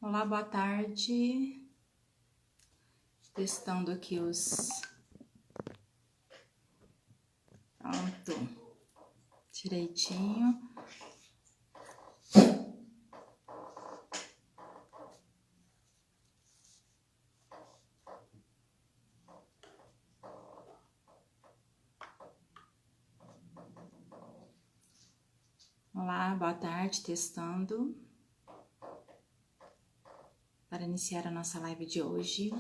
Olá, boa tarde. Testando aqui os... Pronto. Direitinho. Olá, boa tarde. Testando. Para iniciar a nossa live de hoje.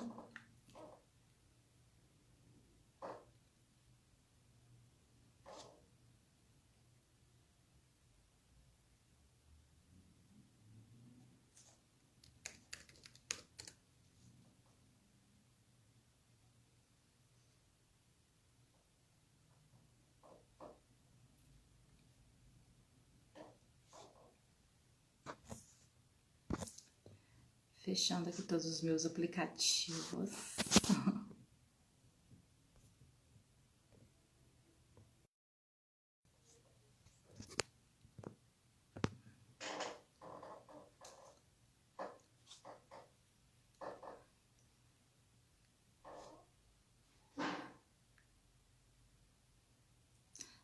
Fechando aqui todos os meus aplicativos.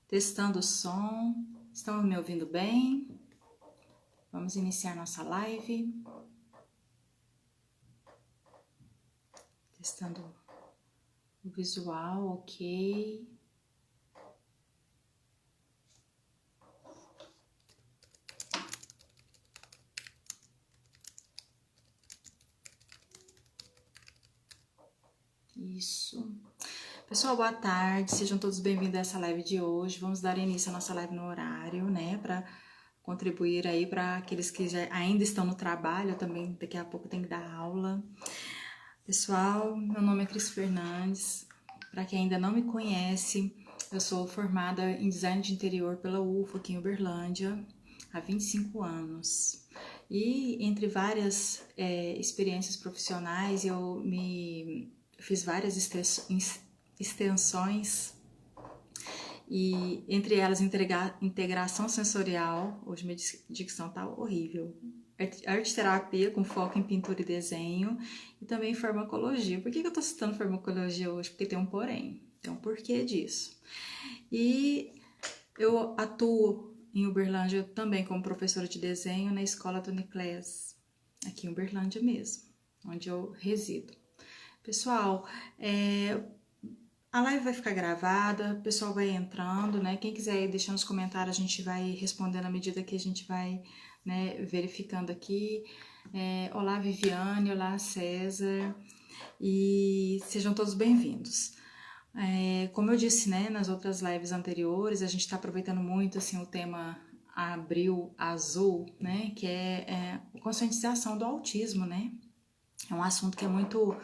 Testando o som. Estão me ouvindo bem? Vamos iniciar nossa live. Testando o visual, ok. Isso. Pessoal, boa tarde. Sejam todos bem-vindos a essa live de hoje. Vamos dar início à nossa live no horário, né? Para contribuir aí para aqueles que ainda estão no trabalho. Eu também daqui a pouco tenho que dar aula. Pessoal, meu nome é Cris Fernandes. Para quem ainda não me conhece, eu sou formada em Design de Interior pela UFO aqui em Uberlândia há 25 anos. E entre várias experiências profissionais, eu fiz várias extensões e entre elas integração sensorial. Hoje minha dicção tá horrível. Arte terapia com foco em pintura e desenho e também farmacologia. Por que eu tô citando farmacologia hoje? Porque tem um porém, tem um porquê disso. E eu atuo em Uberlândia também como professora de desenho na escola Tony Class, aqui em Uberlândia mesmo, onde eu resido. Pessoal, a live vai ficar gravada, o pessoal vai entrando, né? Quem quiser ir deixando os comentários, a gente vai respondendo à medida que a gente vai, né, verificando aqui. Olá, Viviane, olá, César, e sejam todos bem-vindos. Como eu disse, né, nas outras lives anteriores, a gente está aproveitando muito assim, o tema Abril Azul, né, que é conscientização do autismo, né? É um assunto que é muito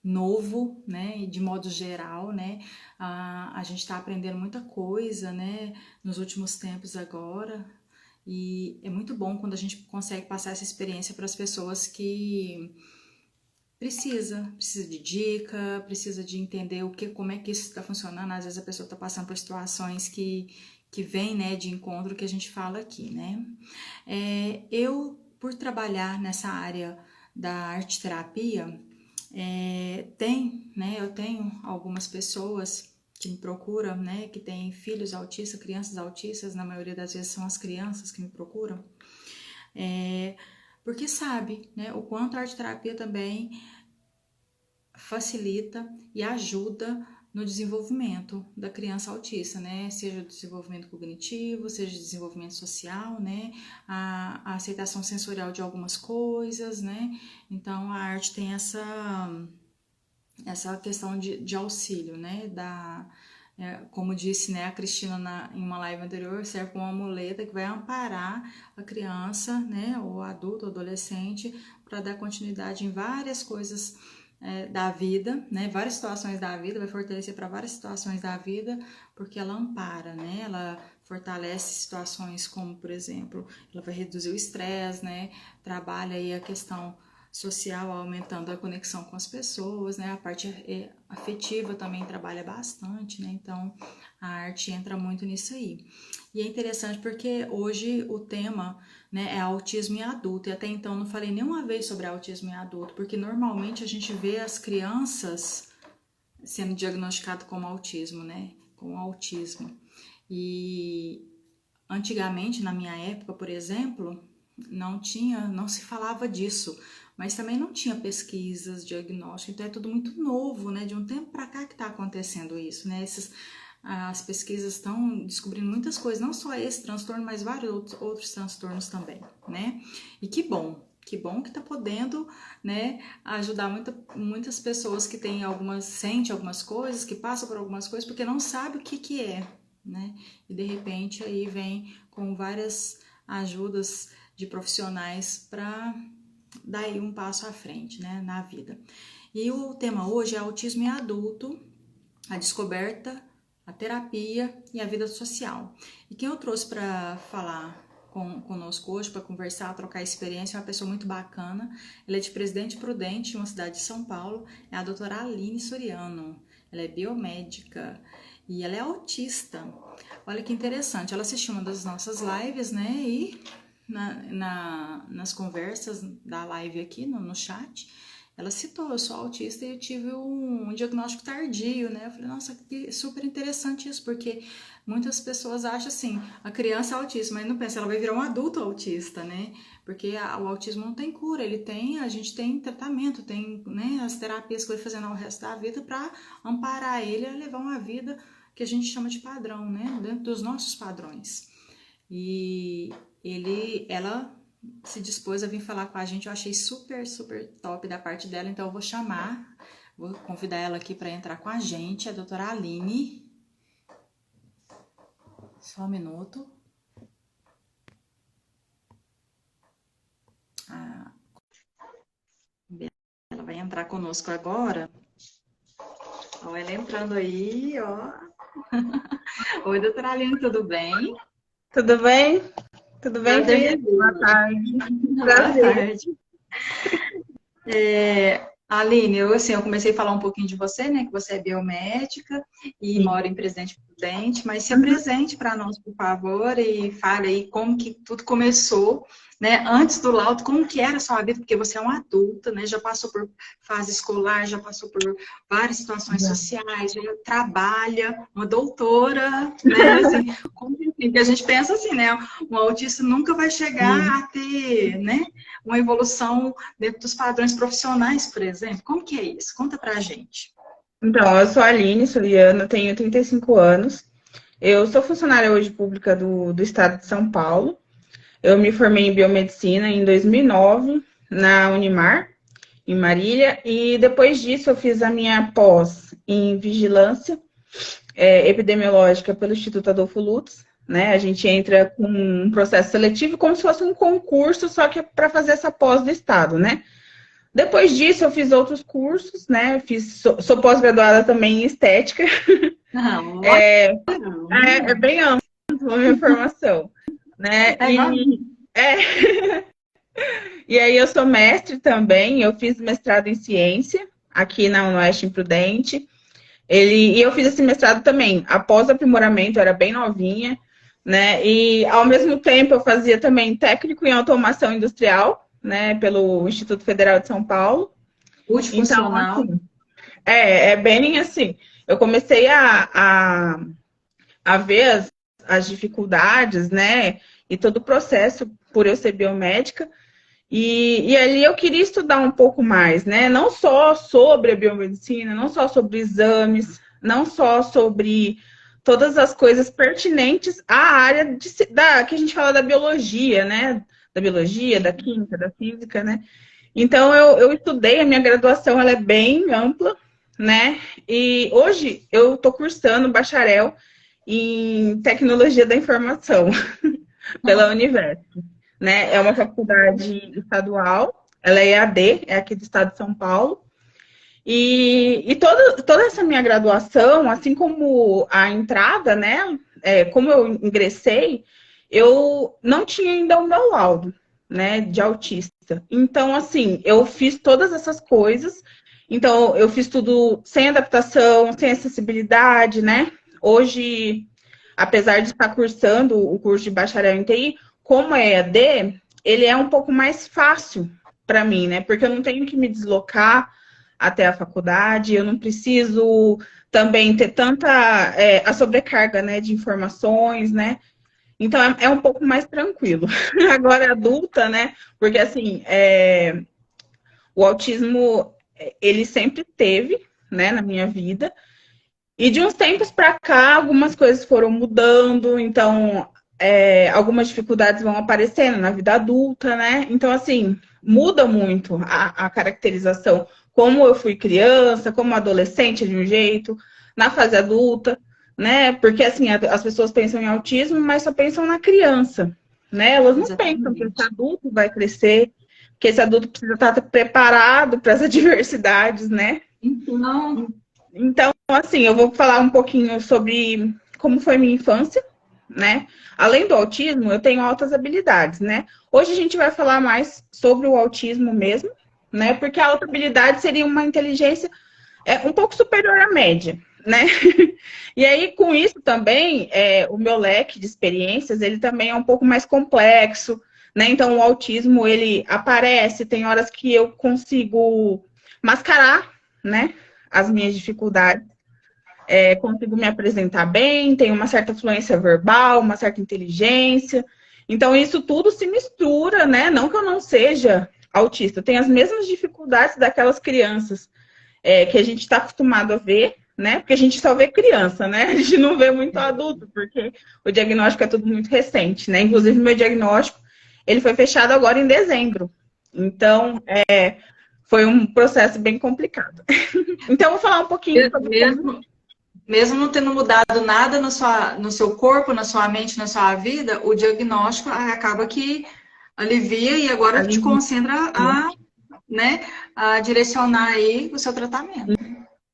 novo, né, e de modo geral, né, a gente está aprendendo muita coisa, né, nos últimos tempos agora, e é muito bom quando a gente consegue passar essa experiência para as pessoas que precisa de dica, precisa de entender como é que isso está funcionando. Às vezes a pessoa está passando por situações que vem, né, de encontro que a gente fala aqui, né. Eu, por trabalhar nessa área da arte terapia, eu tenho algumas pessoas que me procuram, né, que têm filhos autistas, crianças autistas, na maioria das vezes são as crianças que me procuram, porque sabe, né, o quanto a arte terapia também facilita e ajuda no desenvolvimento da criança autista, né? Seja o desenvolvimento cognitivo, seja o desenvolvimento social, né? A aceitação sensorial de algumas coisas, né? Então a arte tem essa questão de auxílio, né? Como disse, né, a Cristina em uma live anterior, serve como uma muleta que vai amparar a criança, né, ou adulto, ou adolescente, para dar continuidade em várias coisas da vida, né, várias situações da vida, vai fortalecer para várias situações da vida, porque ela ampara, né, ela fortalece situações como, por exemplo, ela vai reduzir o estresse, né, trabalha aí a questão social, aumentando a conexão com as pessoas, né? A parte afetiva também trabalha bastante, né? Então, a arte entra muito nisso aí. E é interessante porque hoje o tema, né, é autismo em adulto. E até então não falei nenhuma vez sobre autismo em adulto, porque normalmente a gente vê as crianças sendo diagnosticadas como autismo, né? Com autismo. E antigamente, na minha época, por exemplo, não se falava disso, mas também não tinha pesquisas, diagnóstico, então é tudo muito novo, né? De um tempo para cá que está acontecendo isso, né? As pesquisas estão descobrindo muitas coisas, não só esse transtorno, mas vários outros transtornos também, né? E que bom que está podendo, né, ajudar muitas pessoas que têm sentem algumas coisas, que passam por algumas coisas, porque não sabe o que é, né? E de repente aí vem com várias ajudas de profissionais para dar aí um passo à frente, né, na vida. E o tema hoje é autismo em adulto, a descoberta, a terapia e a vida social. E quem eu trouxe para falar conosco hoje, para conversar, trocar experiência, é uma pessoa muito bacana. Ela é de Presidente Prudente, uma cidade de São Paulo, é a doutora Aline Soriano. Ela é biomédica e ela é autista. Olha que interessante, ela assistiu uma das nossas lives, né, e nas conversas da live aqui no chat, ela citou, eu sou autista e eu tive um diagnóstico tardio, né? Eu falei, nossa, que super interessante isso, porque muitas pessoas acham assim, a criança é autista, mas não pensa, ela vai virar um adulto autista, né? Porque o autismo não tem cura, a gente tem tratamento, tem, né, as terapias que vai fazendo ao resto da vida para amparar ele a levar uma vida que a gente chama de padrão, né? Dentro dos nossos padrões. E ela se dispôs a vir falar com a gente, eu achei super, super top da parte dela, então eu vou convidar ela aqui para entrar com a gente, a doutora Aline. Só um minuto. Ela vai entrar conosco agora. Ó, ela entrando aí, ó. Oi, doutora Aline, tudo bem? Tudo bem? Tudo bem, Prazer Cris? Boa revê-la. tarde. Boa Prazer. tarde. Aline, eu comecei a falar um pouquinho de você, né? Que você é biomédica e Sim. mora em Presidente Prudente, mas se Uhum. apresente para nós, por favor, e fale aí como que tudo começou, né? Antes do laudo, como que era a sua vida, porque você é uma adulta, né? Já passou por fase escolar, já passou por várias situações Já. sociais, já trabalha, uma doutora, né? Assim, como que a gente pensa assim, né? Um autista nunca vai chegar Sim. a ter, né? Uma evolução dentro dos padrões profissionais, por exemplo. Como que é isso? Conta pra gente. Então, eu sou a Aline Soriano, tenho 35 anos. Eu sou funcionária hoje pública do estado de São Paulo. Eu me formei em biomedicina em 2009 na Unimar, em Marília, e depois disso eu fiz a minha pós em vigilância epidemiológica pelo Instituto Adolfo Lutz, né? A gente entra com um processo seletivo como se fosse um concurso, só que é para fazer essa pós do Estado, né? Depois disso, eu fiz outros cursos, né? Sou pós-graduada também em estética. Não, É bem ampla a minha formação, né? é igual. E aí eu sou mestre também, eu fiz mestrado em ciência aqui na UniOeste em Prudente. E eu fiz esse mestrado também, após aprimoramento, eu era bem novinha, né? E ao mesmo tempo eu fazia também técnico em automação industrial, né? Pelo Instituto Federal de São Paulo. Então, Multifuncional. assim, é bem assim. Eu comecei a ver as dificuldades, né? E todo o processo por eu ser biomédica. E ali eu queria estudar um pouco mais, né? Não só sobre a biomedicina, não só sobre exames, não só sobre todas as coisas pertinentes à área que a gente fala da biologia, né? Da biologia, da química, da física, né? Então eu estudei, a minha graduação ela é bem ampla, né? E hoje eu estou cursando bacharel em tecnologia da informação pela Univesp, né? É uma faculdade estadual, ela é EAD, é aqui do estado de São Paulo. E toda essa minha graduação, assim como a entrada, né? Como eu ingressei, eu não tinha ainda o meu laudo, né? De autista. Então, assim, eu fiz todas essas coisas. Então, eu fiz tudo sem adaptação, sem acessibilidade, né? Hoje, apesar de estar cursando o curso de bacharel em TI, como é EAD, ele é um pouco mais fácil para mim, né? Porque eu não tenho que me deslocar até a faculdade, eu não preciso também ter tanta a sobrecarga, né, de informações, né? Então é um pouco mais tranquilo. Agora adulta, né? Porque assim, o autismo ele sempre teve, né, na minha vida. E de uns tempos para cá, algumas coisas foram mudando, então algumas dificuldades vão aparecendo na vida adulta, né? Então, assim, muda muito a caracterização. Como eu fui criança, como adolescente de um jeito, na fase adulta, né? Porque, assim, as pessoas pensam em autismo, mas só pensam na criança, né? Elas não pensam que esse adulto vai crescer, que esse adulto precisa estar preparado para as adversidades, né? Então, assim, eu vou falar um pouquinho sobre como foi minha infância, né? Além do autismo, eu tenho altas habilidades, né? Hoje a gente vai falar mais sobre o autismo mesmo, né? Porque a alta habilidade seria uma inteligência um pouco superior à média, né? E aí, com isso também, o meu leque de experiências, ele também é um pouco mais complexo, né? Então, o autismo, ele aparece, tem horas que eu consigo mascarar, né? As minhas dificuldades, consigo me apresentar bem, tenho uma certa fluência verbal, uma certa inteligência. Então, isso tudo se mistura, né? Não que eu não seja autista, eu tenho as mesmas dificuldades daquelas crianças que a gente está acostumado a ver, né? Porque a gente só vê criança, né? A gente não vê muito adulto, porque o diagnóstico é tudo muito recente, né? Inclusive, meu diagnóstico, ele foi fechado agora em dezembro. Então, foi um processo bem complicado. Então, eu vou falar um pouquinho sobre mesmo não tendo mudado nada no seu corpo, na sua mente, na sua vida, o diagnóstico acaba que alivia e agora te concentra a direcionar aí o seu tratamento.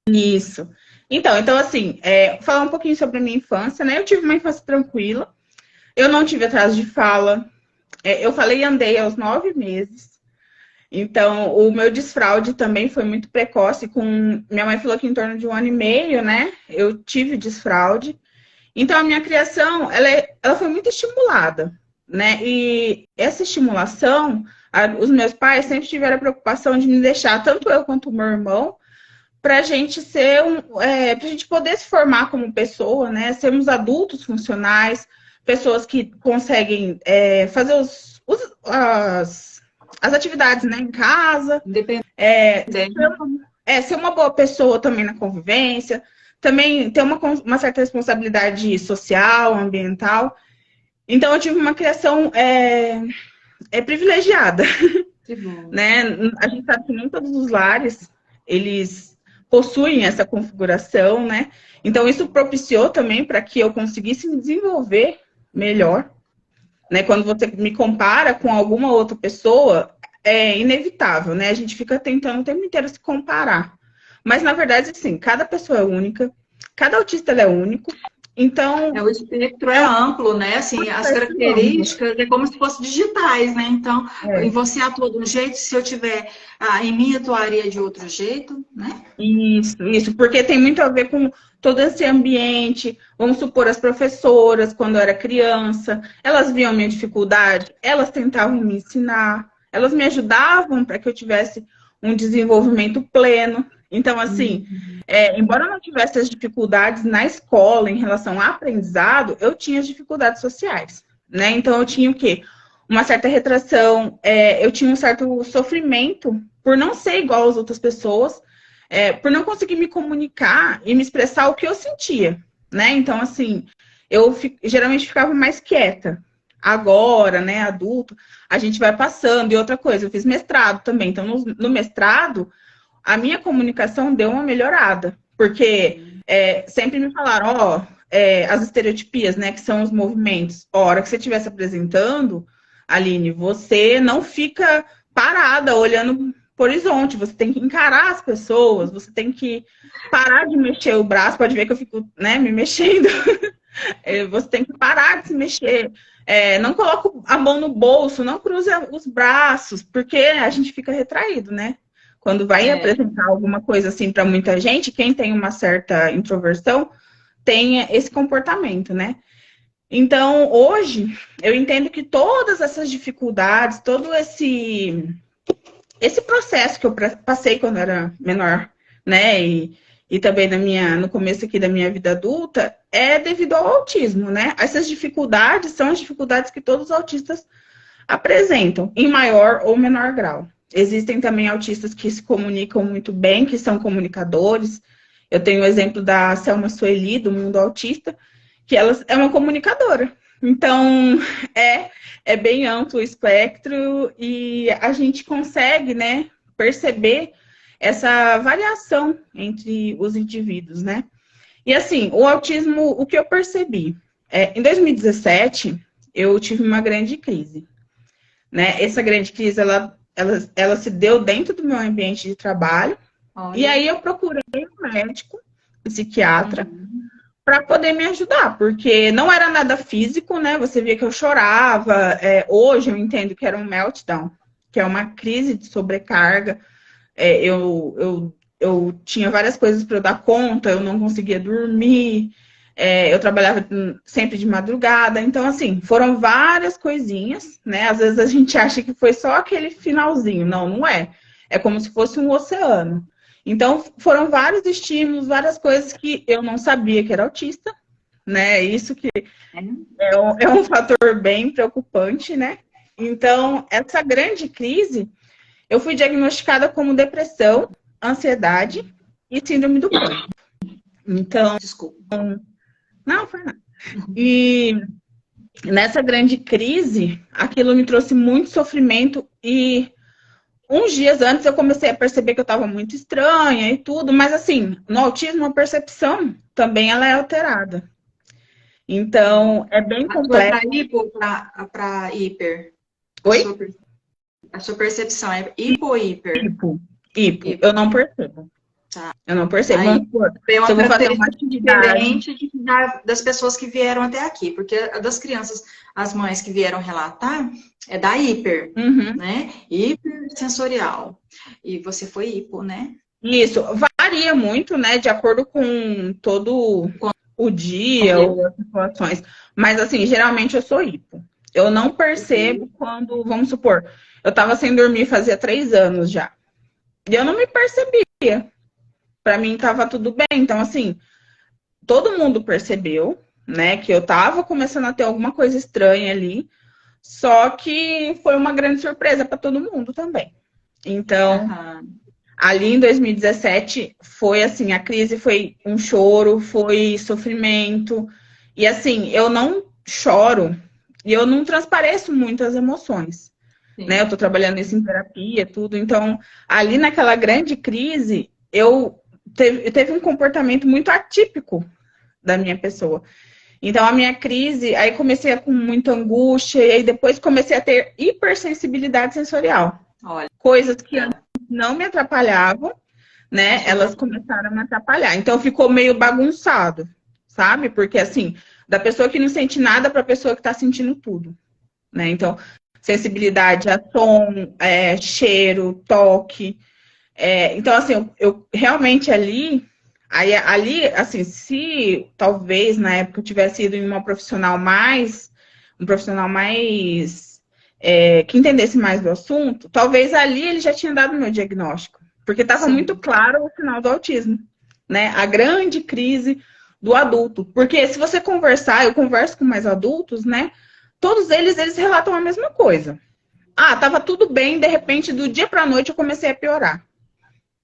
Isso. Então assim, falar um pouquinho sobre a minha infância, né? Eu tive uma infância tranquila, eu não tive atraso de fala, eu falei e andei aos 9 meses. Então, o meu desfraude também foi muito precoce. Minha mãe falou que em torno de 1 ano e meio, né? Eu tive desfraude. Então, a minha criação, ela foi muito estimulada, né? E essa estimulação, os meus pais sempre tiveram a preocupação de me deixar, tanto eu quanto o meu irmão, para a gente para a gente poder se formar como pessoa, né? Sermos adultos funcionais, pessoas que conseguem fazer as atividades, né, em casa, ser uma boa pessoa também na convivência, também ter uma certa responsabilidade social, ambiental. Então, eu tive uma criação privilegiada, né? A gente sabe que nem todos os lares, eles possuem essa configuração, né? Então, isso propiciou também para que eu conseguisse me desenvolver melhor, né? Quando você me compara com alguma outra pessoa, é inevitável, né? A gente fica tentando o tempo inteiro se comparar. Mas, na verdade, assim, cada pessoa é única, cada autista é único. Então, o espectro é amplo, né? Assim, as características é como se fossem digitais, né? Então, você atua de um jeito, se eu tiver em mim, atuaria de outro jeito, né? Isso, porque tem muito a ver com todo esse ambiente. Vamos supor, as professoras, quando eu era criança, elas viam a minha dificuldade, elas tentavam me ensinar, elas me ajudavam para que eu tivesse um desenvolvimento pleno. Então, assim, embora eu não tivesse as dificuldades na escola em relação ao aprendizado, eu tinha as dificuldades sociais, né? Então, eu tinha o quê? Uma certa retração, eu tinha um certo sofrimento por não ser igual às outras pessoas, por não conseguir me comunicar e me expressar o que eu sentia, né? Então, assim, eu geralmente ficava mais quieta. Agora, né, adulto, a gente vai passando. E outra coisa, eu fiz mestrado também. Então, no mestrado, a minha comunicação deu uma melhorada. Porque sempre me falaram, as estereotipias, né, que são os movimentos. A hora que você estiver se apresentando, Aline, você não fica parada olhando pro horizonte, você tem que encarar as pessoas, você tem que parar de mexer o braço, pode ver que eu fico, né, me mexendo. Você tem que parar de se mexer. Não coloca a mão no bolso, não cruza os braços, porque a gente fica retraído, né? Quando vai É, apresentar alguma coisa assim para muita gente, quem tem uma certa introversão tem esse comportamento, né? Então, hoje, eu entendo que todas essas dificuldades, todo esse processo que eu passei quando era menor, né? E também no começo aqui da minha vida adulta, é devido ao autismo, né? Essas dificuldades são as dificuldades que todos os autistas apresentam, em maior ou menor grau. Existem também autistas que se comunicam muito bem, que são comunicadores. Eu tenho o exemplo da Selma Sueli, do Mundo Autista, que ela é uma comunicadora. Então, é bem amplo o espectro e a gente consegue, né, perceber essa variação entre os indivíduos, né? E assim, o autismo, o que eu percebi? Em 2017, eu tive uma grande crise, né? Essa grande crise, ela se deu dentro do meu ambiente de trabalho, e olha. aí eu procurei um médico, psiquiatra, Uhum. para poder me ajudar, porque não era nada físico, né? Você via que eu chorava. Hoje eu entendo que era um meltdown, que é uma crise de sobrecarga. Eu tinha várias coisas para eu dar conta, eu não conseguia dormir, eu trabalhava sempre de madrugada. Então, assim, foram várias coisinhas, né? Às vezes a gente acha que foi só aquele finalzinho. Não, não é. É como se fosse um oceano. Então, foram vários estímulos, várias coisas que eu não sabia que era autista, né? Isso que É. é um fator bem preocupante, né? Então, essa grande crise, eu fui diagnosticada como depressão, ansiedade e síndrome do pânico. Então, Desculpa. não, foi nada. E nessa grande crise, aquilo me trouxe muito sofrimento e uns dias antes eu comecei a perceber que eu estava muito estranha e tudo, mas assim, no autismo a percepção também ela é alterada. Então, é bem A tua é para complexo. hipo ou para hiper? A Oi? sua, a sua percepção é hipo ou hiper? Hipo. Eu Hipo. não percebo. Tá. Eu não percebo. Aí Vamos supor, é se uma eu vou fazer uma característica atividade. diferente das pessoas que vieram até aqui, porque das crianças, as mães que vieram relatar, é da hiper, Uhum. né? Hipersensorial. E você foi hipo, né? Isso varia muito, né, de acordo com todo o dia ou as situações. Mas, assim, geralmente eu sou hipo. Eu não percebo quando, vamos supor, eu tava sem dormir fazia 3 anos já. E eu não me percebia. Pra mim tava tudo bem. Então, assim, todo mundo percebeu, né, que eu tava começando a ter alguma coisa estranha ali. Só que foi uma grande surpresa para todo mundo também. Então, Aham. ali em 2017 foi assim, a crise foi um choro, foi sofrimento. E assim, eu não choro e eu não transpareço muitas emoções, né? Eu Sim. tô trabalhando isso em terapia, tudo. Então, ali naquela grande crise, teve um comportamento muito atípico da minha pessoa. Então, a minha crise, aí comecei com muita angústia, e aí depois comecei a ter hipersensibilidade sensorial. Olha, Coisas que antes não me atrapalhavam, né? começou a Elas atrapalhar. começaram a me atrapalhar. Então, ficou meio bagunçado, sabe? Porque, assim, da pessoa que não sente nada para a pessoa que está sentindo tudo, né? Então, sensibilidade a som, cheiro, toque. Então, assim, eu realmente ali, assim, se talvez na época eu tivesse ido em um profissional mais que entendesse mais do assunto, talvez ali ele já tinha dado o meu diagnóstico, porque estava muito Sim. claro o sinal do autismo, né? A grande crise do adulto. Porque se você conversar, eu converso com mais adultos, né? Todos eles relatam a mesma coisa. Ah, tava tudo bem, de repente, do dia para a noite eu comecei a piorar.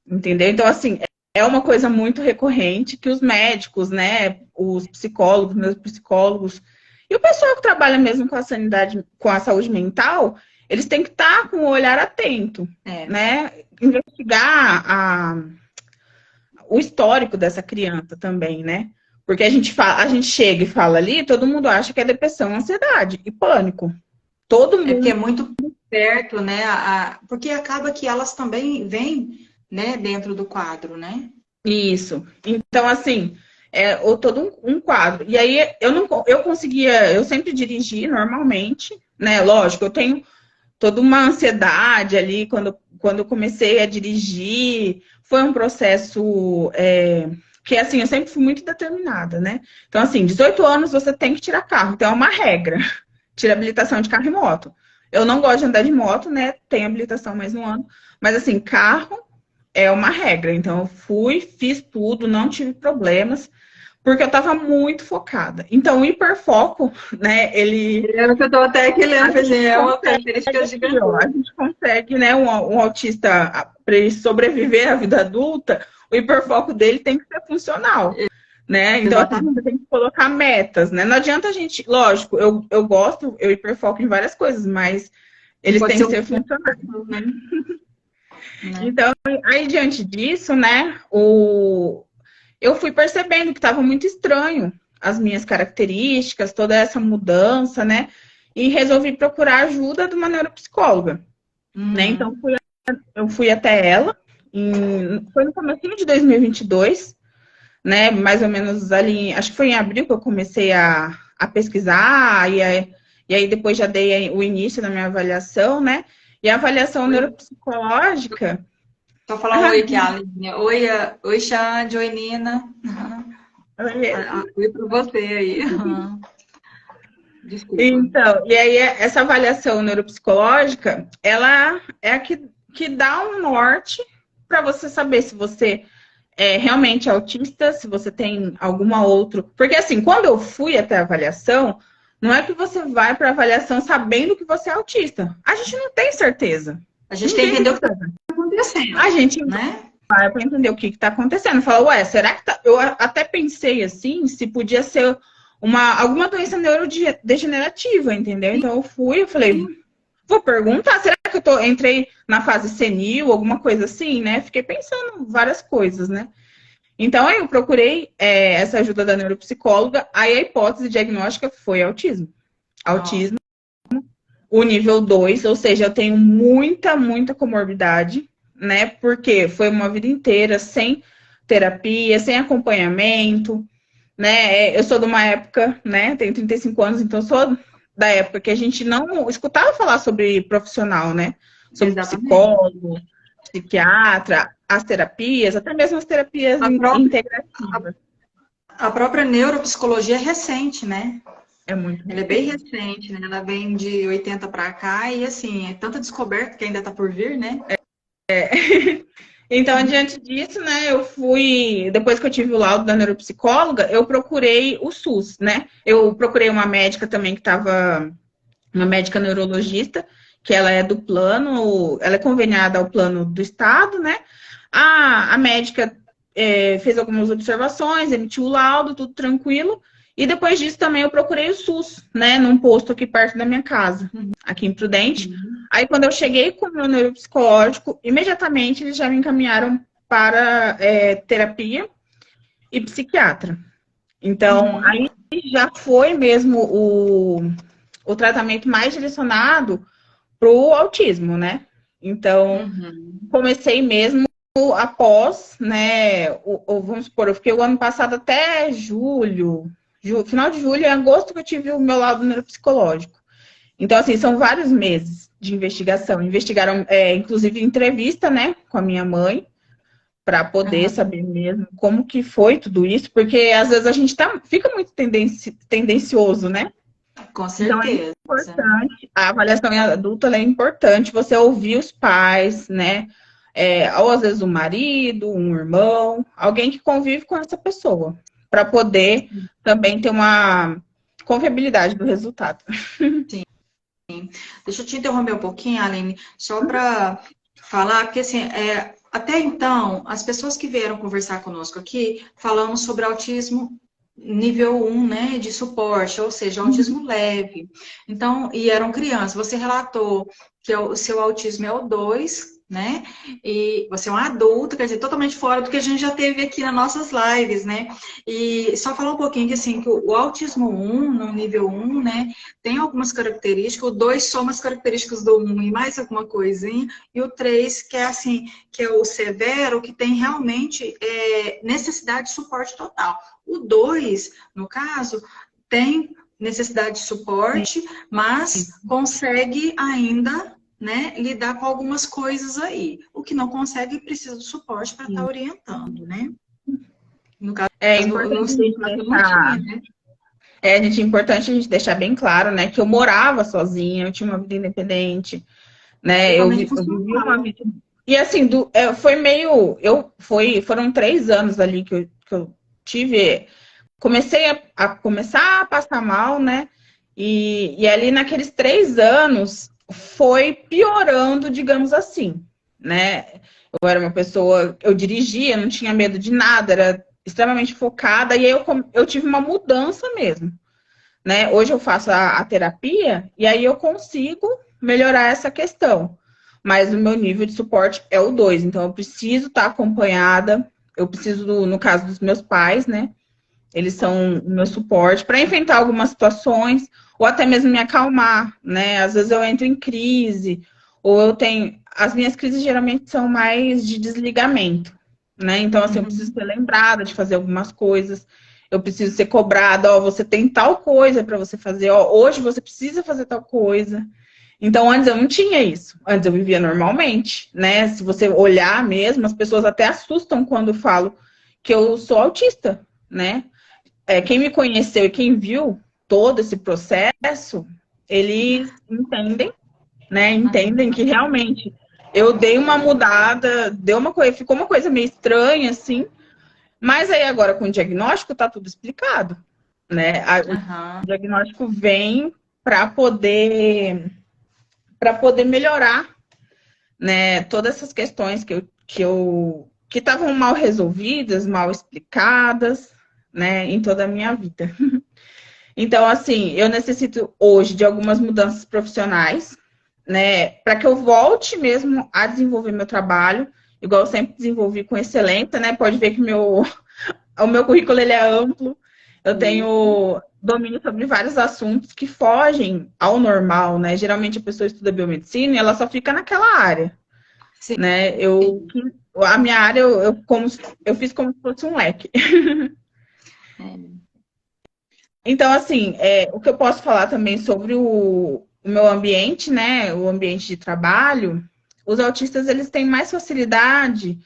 Entendeu? Então, assim, é uma coisa muito recorrente que os médicos, né, os psicólogos, meus psicólogos, e o pessoal que trabalha mesmo com a sanidade, com a saúde mental, eles têm que estar com o olhar atento, É. né? Investigar o histórico dessa criança também, né? Porque a gente chega e fala ali, todo mundo acha que é depressão, ansiedade e pânico. Todo É porque mundo. é muito perto, né? Porque acaba que elas também vêm, né, dentro do quadro, né? Isso. Então, assim, ou todo um quadro. E aí eu não, eu conseguia, eu sempre dirigi normalmente, né? Lógico, eu tenho toda uma ansiedade ali quando eu comecei a dirigir. Foi um processo que, assim, eu sempre fui muito determinada, né? Então, assim, 18 anos você tem que tirar carro. Então, é uma regra. Tira habilitação de carro e moto. Eu não gosto de andar de moto, né? Tenho habilitação mais um ano. Mas, assim, carro é uma regra. Então, eu fui, fiz tudo, não tive problemas, porque eu estava muito focada. Então, o hiperfoco, né? Ele Eu tô até aqui a lendo, gente assim, é uma consegue característica aqui, ó, a gigantesca. gente consegue, né? Um autista, para ele sobreviver à vida adulta, o hiperfoco dele tem que ser funcional, né? Então, assim, você Exatamente. tem que colocar metas, né? Não adianta a gente, lógico, eu gosto, eu hiperfoco em várias coisas, mas Não eles pode têm ser que um ser funcionais. né? Né? Então, aí diante disso, né? Eu fui percebendo que estava muito estranho as minhas características, toda essa mudança, né? E resolvi procurar ajuda de uma neuropsicóloga, né? Então, Uhum. eu fui até ela, foi no comecinho de 2022, né? Mais ou menos ali, acho que foi em abril que eu comecei a pesquisar, e aí depois já dei o início da minha avaliação, né? E a avaliação Oi, neuropsicológica. só falar um oi aqui, Aline. Oi, oi, Xande, oi, Nina. Oi para você aí. Desculpa. Então, e aí essa avaliação neuropsicológica, ela é a que dá um norte para você saber se você é realmente autista, se você tem alguma outra. Porque assim, quando eu fui até a avaliação, não é que você vai para a avaliação sabendo que você é autista. A gente não tem certeza. A gente tem que Ninguém entender tem o que está certeza. A acontecendo, gente né? vai para entender o que está acontecendo. Fala, ué, será que tá. Eu até pensei assim, se podia ser alguma doença neurodegenerativa, entendeu? Então eu fui, eu falei, vou perguntar, será que entrei na fase senil, alguma coisa assim, né? Fiquei pensando várias coisas, né? Então aí eu procurei essa ajuda da neuropsicóloga, aí a hipótese diagnóstica foi autismo. Nossa. Autismo, o nível 2, ou seja, eu tenho muita comorbidade, né? Porque foi uma vida inteira sem terapia, sem acompanhamento, né? Eu sou de uma época, né? Tenho 35 anos, então sou da época que a gente não escutava falar sobre profissional, né? Sobre Exatamente. psicólogo, psiquiatra, as terapias, até mesmo as terapias A própria, integrativas. a própria neuropsicologia é recente, né? É muito Ela é bem recente. recente, né? Ela vem de 80 para cá e, assim, é tanta descoberta que ainda está por vir, né? Então, diante disso, né, eu fui, depois que eu tive o laudo da neuropsicóloga, eu procurei o SUS, né? Eu procurei uma médica também que estava, uma médica neurologista, que ela é do plano, ela é conveniada ao plano do estado, né? A médica fez algumas observações, emitiu o laudo, tudo tranquilo. E depois disso também eu procurei o SUS, né? Num posto aqui perto da minha casa, aqui em Prudente. Uhum. Aí quando eu cheguei com o meu neuropsicológico, imediatamente eles já me encaminharam para terapia e psiquiatra. Então, Uhum. aí já foi mesmo o tratamento mais direcionado para o autismo, né? Então, Uhum. comecei mesmo após, né? Vamos supor, eu fiquei o ano passado até final de julho, em agosto que eu tive o meu laudo neuropsicológico. Então, assim, são vários meses de investigação. Investigaram, inclusive, entrevista, né, com a minha mãe, para poder Aham. saber mesmo como que foi tudo isso, porque às vezes a gente fica muito tendencioso, né? Com Então é certeza. importante, a avaliação em adulto ela é importante você ouvir os pais, né? Ou às vezes o marido, um irmão, alguém que convive com essa pessoa, para poder também ter uma confiabilidade do resultado. Deixa eu te interromper um pouquinho, Aline, só para falar, porque assim, até então, as pessoas que vieram conversar conosco aqui, falamos sobre autismo nível 1, né, de suporte, ou seja, autismo leve. Então, e eram crianças. Você relatou que o seu autismo é o 2, né? E você é um adulto, quer dizer, totalmente fora do que a gente já teve aqui nas nossas lives, né? E só falar um pouquinho que, assim, que o autismo 1, no nível 1, né, tem algumas características, o 2 soma as características do 1 e mais alguma coisinha, e o 3, que é assim, que é o severo, que tem realmente necessidade de suporte total. O 2, no caso, tem necessidade de suporte, mas consegue ainda, né, lidar com algumas coisas aí. O que não consegue precisa do suporte para estar orientando, né? No caso, É no importante a seu gente caso, não tinha, deixar, né? gente, é importante a gente deixar bem claro, né, que eu morava sozinha, eu tinha uma vida independente, né, Totalmente eu vivi uma funcional. vida. E assim, foi meio. Foram 3 anos ali que eu tive. Comecei começar a passar mal, né? E ali naqueles 3 anos foi piorando, digamos assim, né? Eu era uma pessoa, eu dirigia, não tinha medo de nada, era extremamente focada, e aí eu tive uma mudança mesmo, né? Hoje eu faço a terapia e aí eu consigo melhorar essa questão. Mas o meu nível de suporte é o 2, então eu preciso estar acompanhada, eu preciso, no caso dos meus pais, né? Eles são o meu suporte para enfrentar algumas situações ou até mesmo me acalmar, né? Às vezes eu entro em crise ou eu tenho. As minhas crises geralmente são mais de desligamento, né? Então, assim, eu preciso Uhum. ser lembrada de fazer algumas coisas. Eu preciso ser cobrada, ó, você tem tal coisa para você fazer, ó, hoje você precisa fazer tal coisa. Então, antes eu não tinha isso. Antes eu vivia normalmente, né? Se você olhar mesmo, as pessoas até assustam quando eu falo que eu sou autista, né? Quem me conheceu e quem viu todo esse processo, eles entendem, né? Entendem que realmente eu dei uma mudada, ficou uma coisa meio estranha, assim, mas aí agora com o diagnóstico tá tudo explicado, né? O Aham. diagnóstico vem para poder melhorar, né, todas essas questões que estavam mal resolvidas, mal explicadas, né, em toda a minha vida. Então, assim, eu necessito hoje de algumas mudanças profissionais, né, para que eu volte mesmo a desenvolver meu trabalho, igual eu sempre desenvolvi com excelência, né? Pode ver que o meu currículo ele é amplo. Eu tenho domínio sobre vários assuntos que fogem ao normal, né? Geralmente a pessoa estuda biomedicina e ela só fica naquela área, Sim. né? A minha área eu fiz como se fosse um leque. É. Então, assim, o que eu posso falar também sobre o meu ambiente, né? O ambiente de trabalho, os autistas eles têm mais facilidade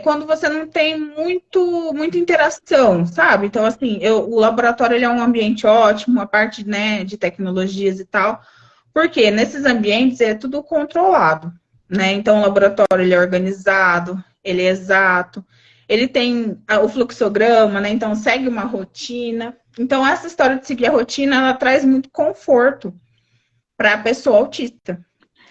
quando você não tem muita interação, sabe? Então, assim, o laboratório ele é um ambiente ótimo, a parte, né, de tecnologias e tal, porque nesses ambientes é tudo controlado, né? Então, o laboratório ele é organizado, ele é exato, ele tem o fluxograma, né? Então, segue uma rotina. Então, essa história de seguir a rotina, ela traz muito conforto para a pessoa autista,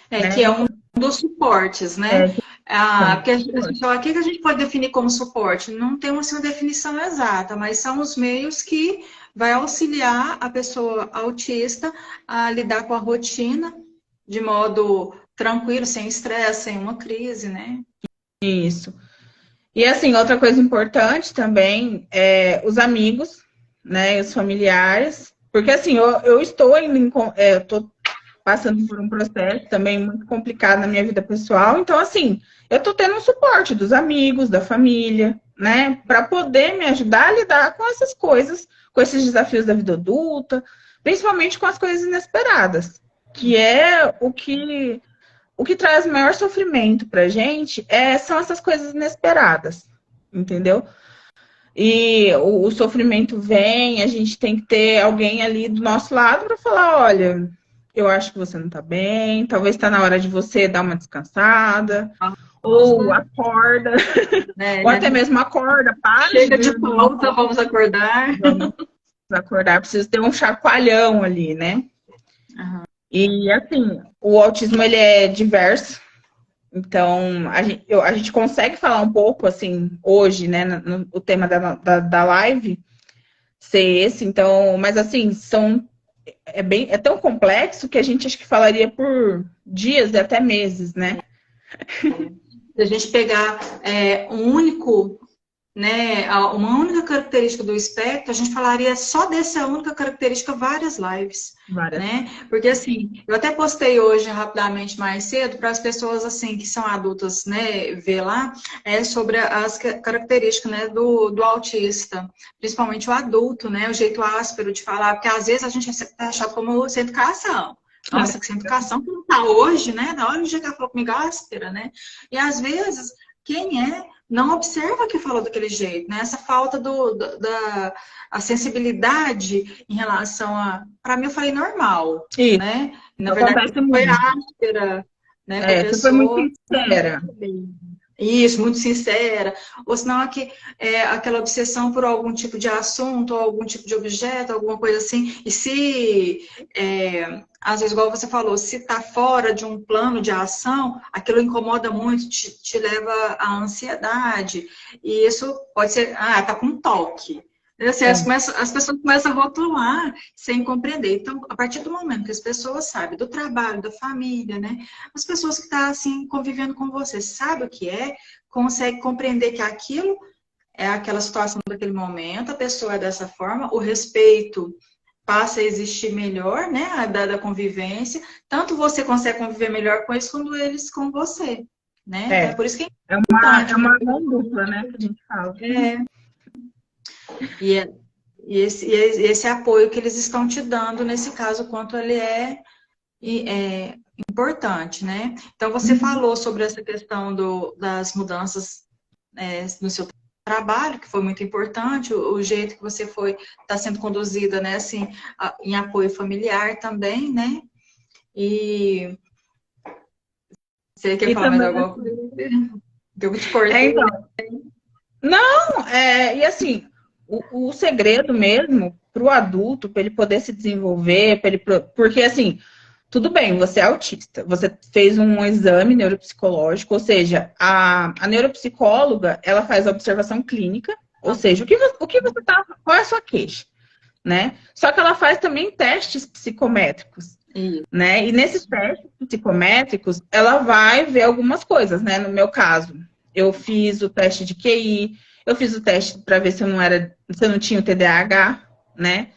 Que né? é um dos suportes, É, né? é Ah, um porque a gente conforto. fala, o que a gente pode definir como suporte? Não tem assim, uma definição exata, mas são os meios que vai auxiliar a pessoa autista a lidar com a rotina de modo tranquilo, sem estresse, sem uma crise, né? Isso. E assim, outra coisa importante também é os amigos, né, os familiares, porque assim, eu estou eu tô passando por um processo também muito complicado na minha vida pessoal, então assim, eu estou tendo um suporte dos amigos, da família, né, para poder me ajudar a lidar com essas coisas, com esses desafios da vida adulta, principalmente com as coisas inesperadas, que é o que traz maior sofrimento pra gente são essas coisas inesperadas, entendeu? E o sofrimento vem, a gente tem que ter alguém ali do nosso lado para falar, olha, eu acho que você não tá bem, talvez está na hora de você dar uma descansada, ou Pausa, acorda, né? ou até mesmo acorda, para de Chega de dormir, pausa, vamos acordar. vamos acordar, precisa ter um chacoalhão ali, né? Aham. E assim, o autismo ele é diverso. Então, a gente consegue falar um pouco, assim, hoje, né, o tema da live ser esse, então, mas assim, é tão complexo que a gente acho que falaria por dias e até meses, né? Se a gente pegar um único, né, uma única característica do espectro, a gente falaria só dessa única característica várias lives, Várias. né? Porque assim, eu até postei hoje rapidamente mais cedo para as pessoas assim que são adultas, né, ver lá sobre as características, né, do autista, principalmente o adulto, né, o jeito áspero de falar, porque às vezes a gente acha como sem educação. Nossa, que sem educação que não tá hoje, né? Na hora de chegar falou comigo áspera, né? E às vezes, quem não observa que falou daquele jeito, né? Essa falta da a sensibilidade em relação a. Para mim, eu falei normal, Isso, né? Na verdade, acontece foi muito. áspera, né, com a Você foi muito pessoa. sincera. Isso, muito sincera. Ou senão aquela obsessão por algum tipo de assunto, ou algum tipo de objeto, alguma coisa assim. E se, às vezes, igual você falou, se está fora de um plano de ação, aquilo incomoda muito, te leva à ansiedade. E isso pode ser, tá com um toque. Assim, as pessoas começam a rotular sem compreender. Então, a partir do momento que as pessoas sabem do trabalho, da família, né? As pessoas que estão assim convivendo com você, sabem o que consegue compreender que aquilo é aquela situação daquele momento, a pessoa é dessa forma, o respeito passa a existir melhor, né? Da convivência. Tanto você consegue conviver melhor com eles, quanto eles com você, né? Então, é por isso que é É importante. uma mão dupla, né, que a gente fala. E, esse apoio que eles estão te dando, nesse caso, quanto ele é importante, né? Então, você falou sobre essa questão das mudanças no seu trabalho, que foi muito importante, o jeito que você está sendo conduzida, né, assim, em apoio familiar também, né? E você quer falar mais também, alguma coisa? Eu te cortei. então, não, e assim, o segredo mesmo para o adulto, para ele poder se desenvolver, porque assim, tudo bem, você é autista, você fez um exame neuropsicológico, ou seja, a neuropsicóloga, ela faz a observação clínica, ou seja, o que você tá, qual é a sua queixa, né? Só que ela faz também testes psicométricos, né? E nesses testes psicométricos, ela vai ver algumas coisas, né? No meu caso, eu fiz o teste de QI, eu fiz o teste para ver se eu não tinha o TDAH, né?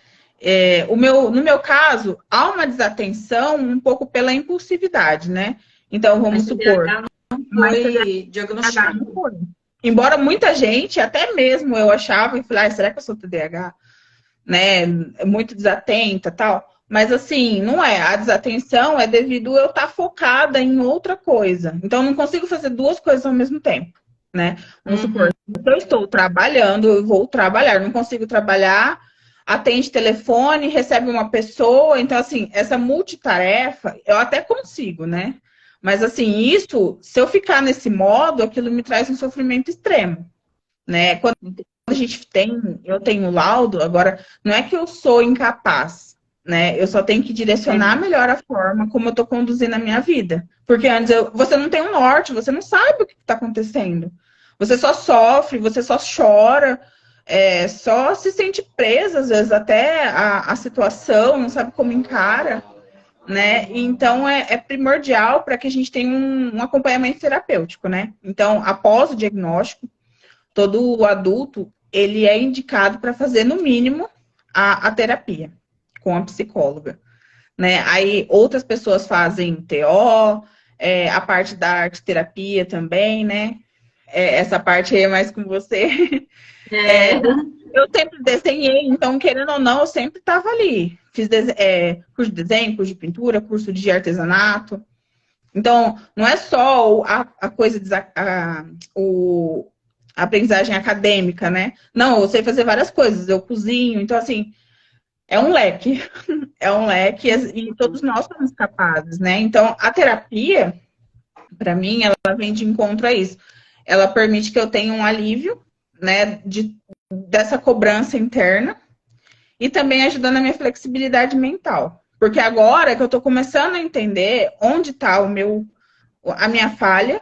No meu caso, há uma desatenção um pouco pela impulsividade, né? Então, vamos supor. Mas foi diagnosticado. Não foi. Embora muita gente, até mesmo eu achava, e falei, será que eu sou TDAH? Né? Muito desatenta tal. Mas assim, não é. A desatenção é devido eu estar focada em outra coisa. Então, eu não consigo fazer duas coisas ao mesmo tempo, né? Vamos supor, se eu estou trabalhando, eu vou trabalhar. Não consigo trabalhar, atende telefone, recebe uma pessoa. Então, assim, essa multitarefa, eu até consigo, né? Mas, assim, isso, se eu ficar nesse modo, aquilo me traz um sofrimento extremo, né? Quando eu tenho laudo, agora, não é que eu sou incapaz, né? Eu só tenho que direcionar melhor a forma como eu estou conduzindo a minha vida. Porque antes você não tem um norte, você não sabe o que está acontecendo. Você só sofre, você só chora, só se sente presa, às vezes, até a situação, não sabe como encara, né? Então, é primordial para que a gente tenha um acompanhamento terapêutico, né? Então, após o diagnóstico, todo adulto, ele é indicado para fazer, no mínimo, a terapia com a psicóloga, né? Aí, outras pessoas fazem TO, a parte da arte terapia também, né? Essa parte aí é mais com você. Eu sempre desenhei, então, querendo ou não, eu sempre estava ali. Fiz curso de desenho, curso de pintura, curso de artesanato. Então, não é só a coisa, a aprendizagem acadêmica, né? Não, eu sei fazer várias coisas, eu cozinho, então, assim, é um leque. É um leque e todos nós somos capazes, né? Então, a terapia, para mim, ela vem de encontro a isso. Ela permite que eu tenha um alívio, né, dessa cobrança interna e também ajuda na minha flexibilidade mental. Porque agora que eu estou começando a entender onde está a minha falha,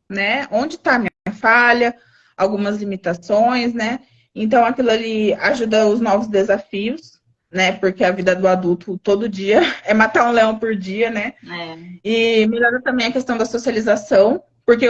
né? Onde está a minha falha, algumas limitações, né? Então aquilo ali ajuda os novos desafios, né? Porque a vida do adulto todo dia é matar um leão por dia, né? E melhora também a questão da socialização, porque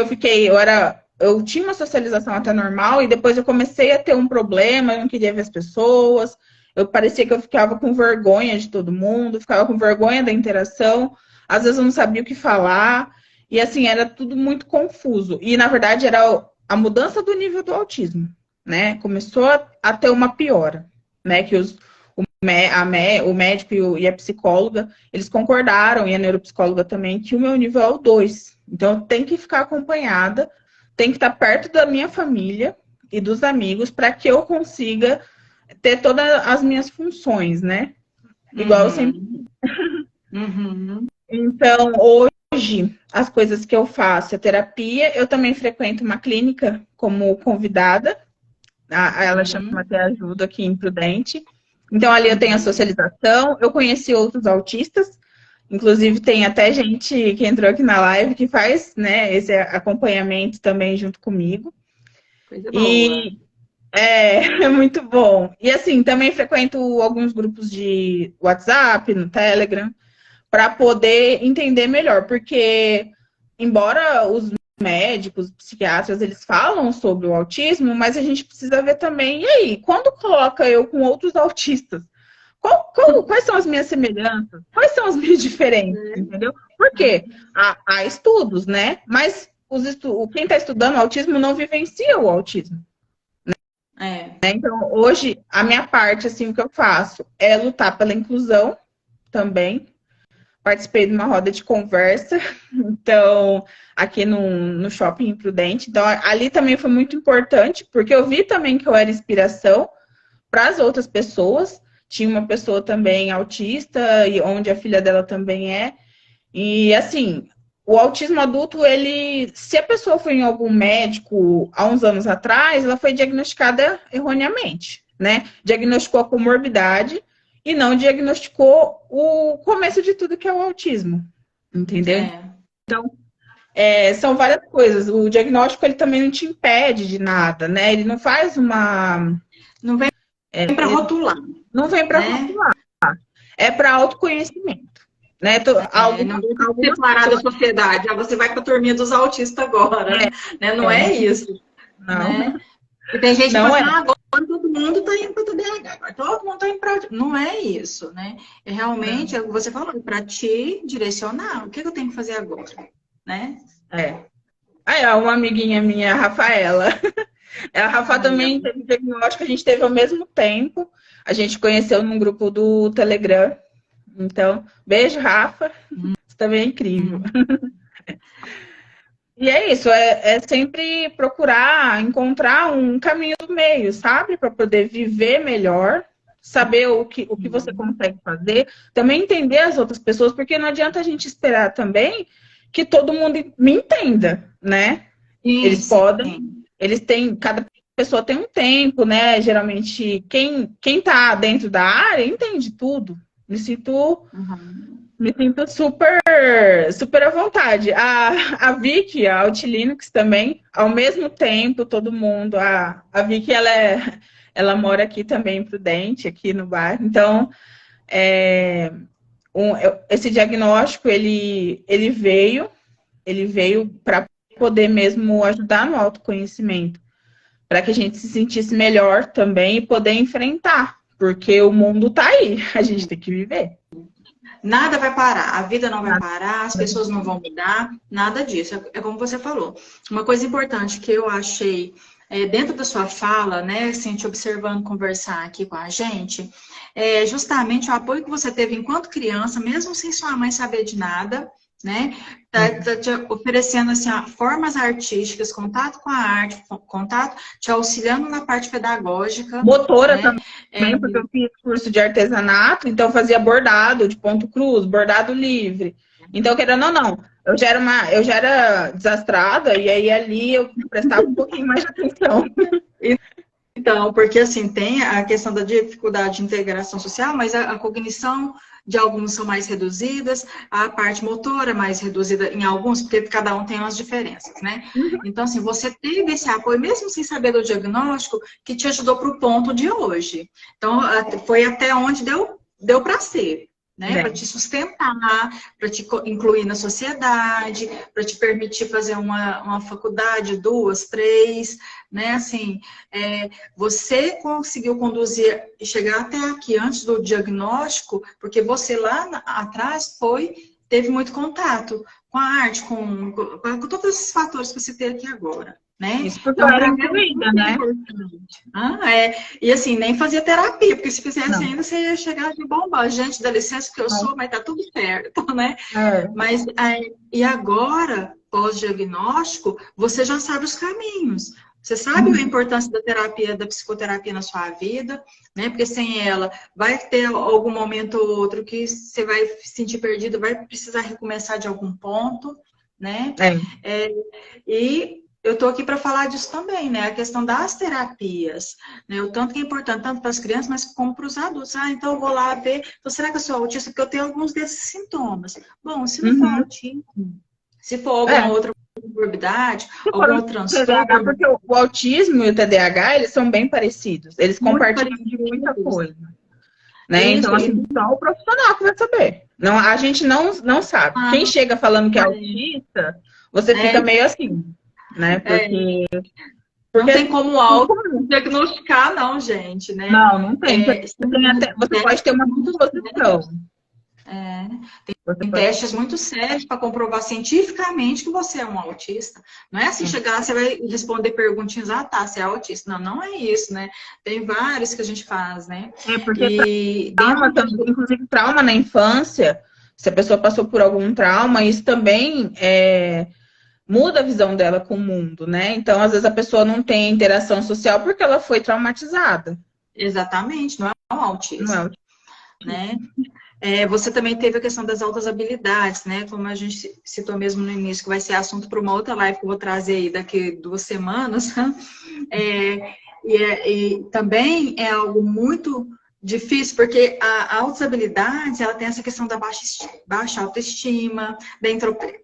eu tinha uma socialização até normal e depois eu comecei a ter um problema, eu não queria ver as pessoas, eu parecia que eu ficava com vergonha de todo mundo, ficava com vergonha da interação, às vezes eu não sabia o que falar, e assim, era tudo muito confuso. E na verdade era a mudança do nível do autismo, né? Começou a ter uma piora, né? Que o médico e a psicóloga, eles concordaram, e a neuropsicóloga também, que o meu nível é o 2. Então, eu tenho que ficar acompanhada, tem que estar perto da minha família e dos amigos para que eu consiga ter todas as minhas funções, né? Igual eu sempre. Uhum. Então, hoje, as coisas que eu faço é terapia. Eu também frequento uma clínica como convidada. Ela chama até ajuda aqui em Prudente. Então, ali eu tenho a socialização. Eu conheci outros autistas. Inclusive, tem até gente que entrou aqui na live que faz, né, esse acompanhamento também junto comigo. Coisa boa. É muito bom. E assim, também frequento alguns grupos de WhatsApp, no Telegram, para poder entender melhor, porque embora os médicos, psiquiatras, eles falam sobre o autismo, mas a gente precisa ver também, e aí, quando coloca eu com outros autistas, quais são as minhas semelhanças? Quais são as minhas diferenças, entendeu? Porque há estudos, né? Mas quem está estudando autismo não vivencia o autismo. Então, hoje, a minha parte, assim, o que eu faço é lutar pela inclusão também. Participei de uma roda de conversa, então, aqui no Shopping Imprudente. Então, ali também foi muito importante, porque eu vi também que eu era inspiração para as outras pessoas. Tinha uma pessoa também autista, e onde a filha dela também é. E, assim, o autismo adulto, se a pessoa foi em algum médico há uns anos atrás, ela foi diagnosticada erroneamente, né? Diagnosticou a comorbidade e não diagnosticou o começo de tudo, que é o autismo, entendeu? Então, são várias coisas. O diagnóstico, ele também não te impede de nada, né? Ele não faz uma... Não vem para rotular. Não vem para rotular. É para autoconhecimento. Né? Não vem separar da sociedade. Você vai para a turminha dos autistas agora. Né? Não é isso. Não. Né? E tem gente que fala assim, agora todo mundo está indo para o TDAH, agora todo mundo está indo para... Não é isso, né? É realmente, você falou, para te direcionar. O que eu tenho que fazer agora? Né? Uma amiguinha minha, a Rafaela. A Rafa também teve diagnóstico, a gente teve ao mesmo tempo. A gente conheceu num grupo do Telegram. Então, beijo, Rafa. Você também é incrível. E é isso, é sempre procurar encontrar um caminho do meio, sabe? Para poder viver melhor, saber o que você consegue fazer, também entender as outras pessoas, porque não adianta a gente esperar também que todo mundo me entenda, né? Isso. Eles têm, cada pessoa tem um tempo, né? Geralmente, quem tá dentro da área entende tudo. Me sinto super à vontade. A Vicky, a Altilinux também, ao mesmo tempo, todo mundo. A Vicky, ela mora aqui também em Prudente, aqui no bairro. Então, esse diagnóstico, ele veio para poder mesmo ajudar no autoconhecimento, para que a gente se sentisse melhor também e poder enfrentar, porque o mundo tá aí, a gente tem que viver. Nada vai parar, a vida não vai parar, as pessoas não vão mudar, nada disso. É como você falou. Uma coisa importante que eu achei dentro da sua fala, né, assim, te observando conversar aqui com a gente, é justamente o apoio que você teve enquanto criança, mesmo sem sua mãe saber de nada, né? Tá te oferecendo assim, formas artísticas, contato com a arte, contato, te auxiliando na parte pedagógica. Motora, né? Também, porque eu fiz curso de artesanato, então eu fazia bordado de ponto cruz, bordado livre. Então, querendo ou não, eu já era desastrada, e aí ali eu prestava um pouquinho mais de atenção. Então, porque assim, tem a questão da dificuldade de integração social, mas a cognição de alguns são mais reduzidas, a parte motora mais reduzida em alguns, porque cada um tem umas diferenças, né? Então, assim, você teve esse apoio, mesmo sem saber do diagnóstico, que te ajudou para o ponto de hoje. Então, foi até onde deu para ser, né? Para te sustentar, para te incluir na sociedade, para te permitir fazer uma faculdade, 2, 3, né? Assim, você conseguiu conduzir e chegar até aqui antes do diagnóstico, porque você lá atrás teve muito contato com a arte, com todos esses fatores que você tem aqui agora. Né? Isso porque então, eu era incluída, né? E assim, nem fazia terapia, porque se fizesse Não. ainda, você ia chegar de bomba. Gente, dá licença que eu sou, mas tá tudo certo, né? Mas, e agora, pós-diagnóstico, você já sabe os caminhos. Você sabe a importância da terapia, da psicoterapia na sua vida, né? Porque sem ela, vai ter algum momento ou outro que você vai se sentir perdido, vai precisar recomeçar de algum ponto, né? E eu estou aqui para falar disso também, né? A questão das terapias, né? O tanto que é importante, tanto para as crianças, mas como para os adultos. Então eu vou lá ver, então será que eu sou autista? Porque eu tenho alguns desses sintomas. Bom, se não for autismo, se for alguma outra comorbidade, algum outro transtorno... Porque o autismo e o TDAH, eles são bem parecidos. Eles compartilham de muita coisa. Né? Então, assim, só o profissional que vai saber. Não, a gente não sabe. Quem chega falando que é autista, você fica meio assim, né? Porque não tem como auto-diagnosticar, não, gente, né? Não tem. Você pode ter uma disposição. Tem testes muito sérios para comprovar cientificamente que você é um autista. Não é assim, chegar lá, você vai responder perguntinhas, você é autista. Não é isso, né? Tem vários que a gente faz, né? Porque inclusive trauma na infância, se a pessoa passou por algum trauma, isso também muda a visão dela com o mundo, né? Então, às vezes, a pessoa não tem interação social porque ela foi traumatizada. Exatamente, não é um autismo. Não é autismo. Né? Você também teve a questão das altas habilidades, né? Como a gente citou mesmo no início, que vai ser assunto para uma outra live que eu vou trazer aí daqui 2 semanas. E também é algo muito difícil, porque a altas habilidades, ela tem essa questão da baixa autoestima, da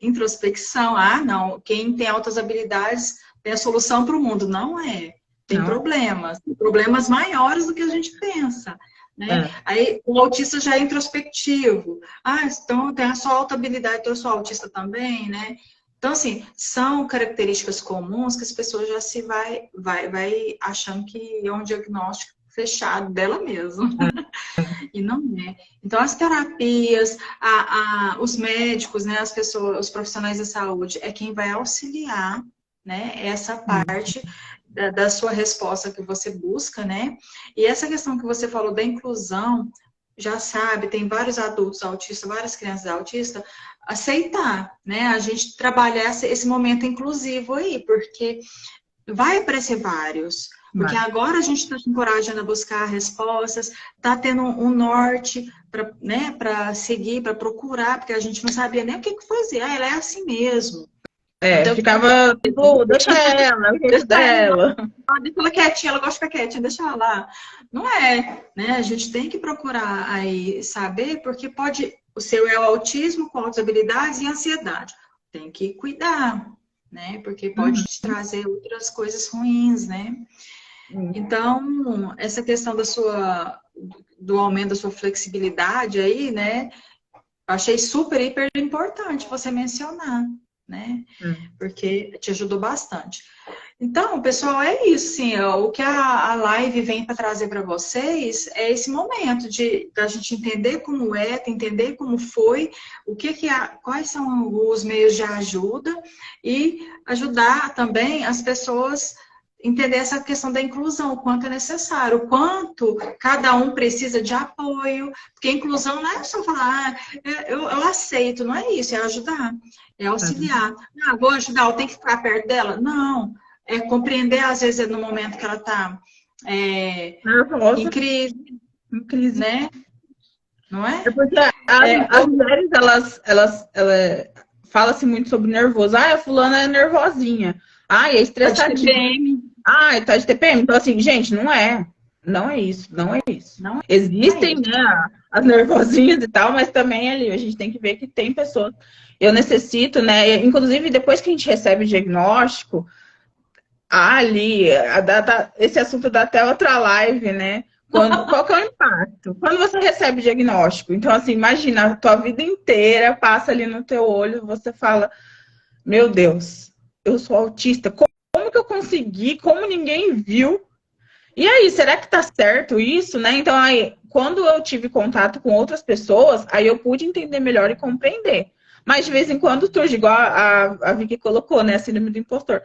introspecção. Não, quem tem altas habilidades tem a solução para o mundo. Não é. Tem problemas maiores do que a gente pensa. Né? Aí o autista já é introspectivo. Então tem a sua alta habilidade, então eu sou autista também, né? Então, assim, são características comuns que as pessoas já se vai achando que é um diagnóstico fechado dela mesma. E não é. Então, as terapias, os médicos, né, as pessoas, os profissionais da saúde, é quem vai auxiliar, né, essa parte da sua resposta que você busca, né? E essa questão que você falou da inclusão, já sabe, tem vários adultos autistas, várias crianças autistas, aceitar, né? A gente trabalhar esse momento inclusivo aí, porque vai aparecer vários. Porque agora a gente está se encorajando a buscar respostas, está tendo um norte para seguir, para procurar, porque a gente não sabia nem o que fazer. Ela é assim mesmo. Então, ficava, tipo, deixa ela, o jeito dela. Deixa ela quietinha, ela gosta de ficar quietinha, deixa ela lá. Não é, né? A gente tem que procurar aí saber, porque o seu é o autismo com altas habilidades e ansiedade. Tem que cuidar, né? Porque pode te trazer outras coisas ruins, né? Então, essa questão do aumento da sua flexibilidade aí, né? Achei super, hiper importante você mencionar, né? Porque te ajudou bastante. Então, pessoal, é isso, sim. O que a live vem para trazer para vocês é esse momento da gente entender como entender como foi, quais são os meios de ajuda e ajudar também as pessoas entender essa questão da inclusão, o quanto é necessário, o quanto cada um precisa de apoio, porque inclusão não é só falar, eu aceito, não é isso, é ajudar, é auxiliar. Vou ajudar, eu tenho que ficar perto dela? Não, é compreender, às vezes, no momento que ela está em crise, né? Não é? Porque as mulheres, elas fala-se muito sobre nervoso. A fulana é nervosinha. É estressadinha. Tá de TPM. Então, assim, gente, não é. Não é isso. Existem, né, as nervosinhas e tal, mas também ali a gente tem que ver que tem pessoas. Eu necessito, né? Inclusive, depois que a gente recebe o diagnóstico, esse assunto dá até outra live, né? Qual que é o impacto? Quando você recebe o diagnóstico, então assim, imagina, a tua vida inteira passa ali no teu olho, você fala, meu Deus, eu sou autista, como que eu consegui? Como ninguém viu? E aí, será que tá certo isso, né? Então aí, quando eu tive contato com outras pessoas, aí eu pude entender melhor e compreender. Mas de vez em quando surge, igual a Vicky colocou, né? A síndrome do impostor.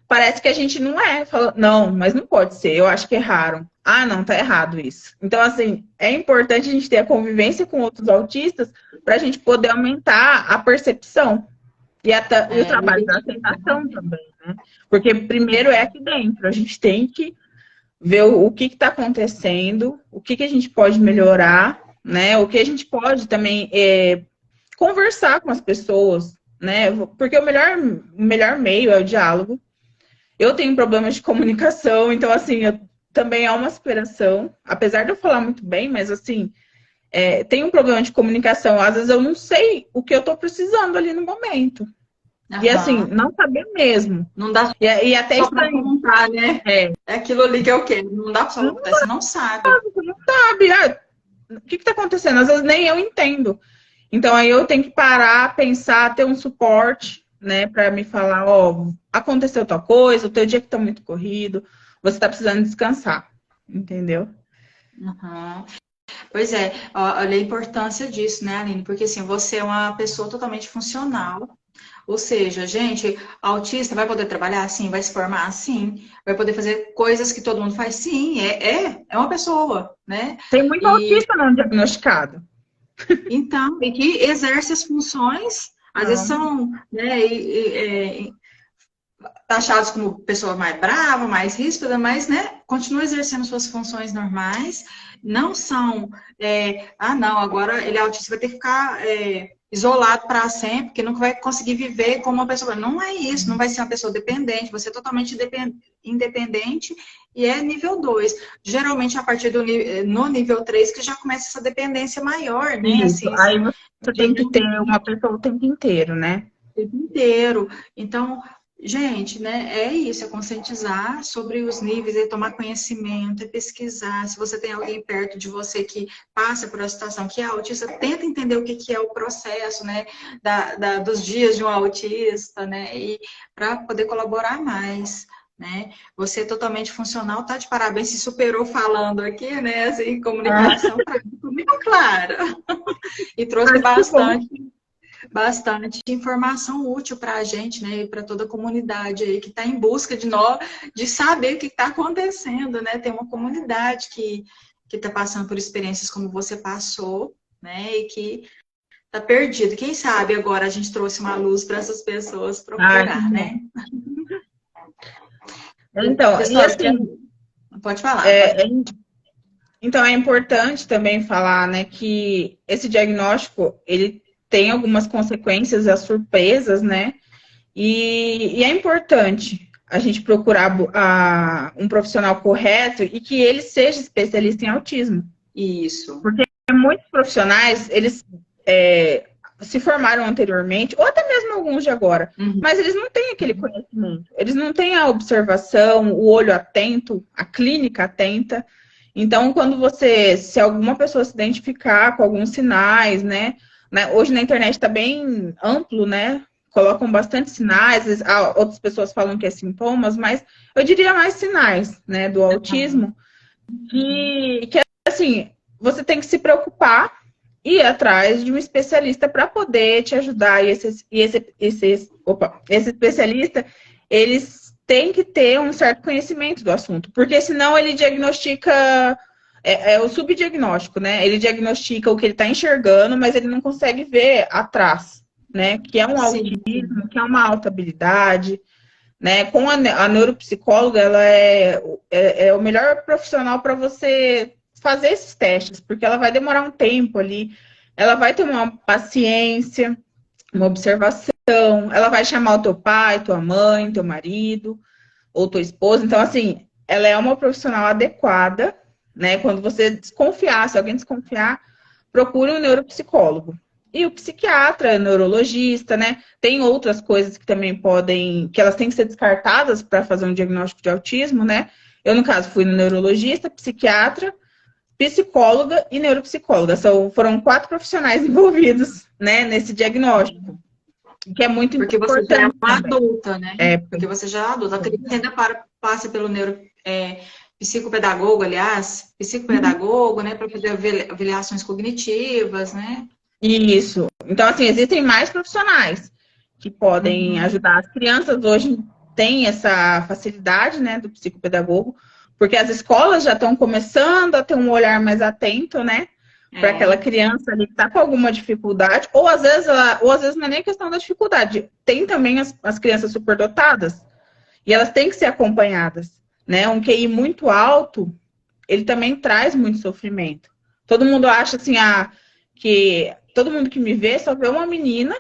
Parece que a gente não é. Fala, não, mas não pode ser. Eu acho que erraram. Ah, não, tá errado isso. Então, assim, é importante a gente ter a convivência com outros autistas para a gente poder aumentar a percepção e o trabalho da aceitação também, né? Porque primeiro é aqui dentro. A gente tem que ver o que está acontecendo, o que a gente pode melhorar, né? O que a gente pode também conversar com as pessoas, né? Porque o melhor meio é o diálogo. Eu tenho problemas de comunicação, então, assim, também é uma aspiração, apesar de eu falar muito bem, mas, assim, tem um problema de comunicação. Às vezes eu não sei o que eu estou precisando ali no momento. E, assim, não saber mesmo. Não dá E até só para contar, né? É aquilo ali que eu quero. Não dá só para contar, você não sabe. Você não sabe. O que está acontecendo? Às vezes nem eu entendo. Então, aí eu tenho que parar, pensar, ter um suporte, né, para me falar, ó, aconteceu tal coisa, o teu dia que tá muito corrido, você tá precisando descansar, entendeu? Uhum. Pois é, olha a importância disso, né, Aline? Porque assim, você é uma pessoa totalmente funcional. Ou seja, gente, autista vai poder trabalhar assim, vai se formar assim, vai poder fazer coisas que todo mundo faz, sim, é uma pessoa, né? Tem muito autista não diagnosticado. Então, e que exerce as funções, às vezes são, né, taxados como pessoa mais brava, mais ríspida, mas, né, continua exercendo suas funções normais, não são, não, agora ele é autista, vai ter que ficar isolado para sempre, porque nunca vai conseguir viver como uma pessoa. Não é isso, não vai ser uma pessoa dependente, você é totalmente independente e é nível 2. Geralmente, a partir no nível 3 que já começa essa dependência maior, né? Isso. Assim, Aí você tem que ter uma pessoa o tempo inteiro, né? o tempo inteiro. Então, gente, né, é isso, é conscientizar sobre os níveis, é tomar conhecimento, é pesquisar. Se você tem alguém perto de você que passa por uma situação que é autista, tenta entender o que é o processo, né, dos dias de um autista, né, e para poder colaborar mais. Né? Você é totalmente funcional, tá de parabéns, se superou falando aqui, né? Assim, comunicação muito clara. E trouxe bastante informação útil para a gente, né, e para toda a comunidade aí que está em busca de saber o que está acontecendo, né? Tem uma comunidade que está passando por experiências como você passou, né, e que está perdido. Quem sabe agora a gente trouxe uma luz para essas pessoas procurar, né? Então, Pessoal, e assim, pode falar. então é importante também falar, né, que esse diagnóstico, ele tem algumas consequências, as surpresas, né? E é importante a gente procurar um profissional correto e que ele seja especialista em autismo. Isso. Porque muitos profissionais, eles se formaram anteriormente, ou até mesmo alguns de agora, mas eles não têm aquele conhecimento. Eles não têm a observação, o olho atento, a clínica atenta. Então, se alguma pessoa se identificar com alguns sinais, né? Hoje na internet está bem amplo, né? Colocam bastante sinais, outras pessoas falam que é sintomas, mas eu diria mais sinais, né, do autismo. Que assim, você tem que se preocupar e ir atrás de um especialista para poder te ajudar. E esse especialista, eles têm que ter um certo conhecimento do assunto, porque senão ele diagnostica, o subdiagnóstico, né? Ele diagnostica o que ele está enxergando, mas ele não consegue ver atrás, né? Que é um autismo, que é uma alta habilidade, né? Com a neuropsicóloga, ela é o melhor profissional para você fazer esses testes, porque ela vai demorar um tempo ali, ela vai ter uma paciência, uma observação, ela vai chamar o teu pai, tua mãe, teu marido, ou tua esposa. Então, assim, ela é uma profissional adequada, né? Quando você desconfiar, se alguém desconfiar, procure um neuropsicólogo. E o psiquiatra, neurologista, né? Tem outras coisas que também que elas têm que ser descartadas para fazer um diagnóstico de autismo, né? Eu, no caso, fui no neurologista, psiquiatra, psicóloga e neuropsicóloga. Foram 4 profissionais envolvidos, né, nesse diagnóstico, que é muito Porque importante. você já é uma adulta, né? É, porque você já é adulta. A criança ainda passa pelo psicopedagogo, aliás, psicopedagogo, né, para fazer avaliações cognitivas, né? Isso. Então, assim, existem mais profissionais que podem ajudar. As crianças hoje têm essa facilidade, né, do psicopedagogo, porque as escolas já estão começando a ter um olhar mais atento, né, para aquela criança ali que está com alguma dificuldade, ou às vezes não é nem questão da dificuldade. Tem também as crianças superdotadas, e elas têm que ser acompanhadas, né? Um QI muito alto, ele também traz muito sofrimento. Todo mundo acha assim, que todo mundo que me vê só vê uma menina.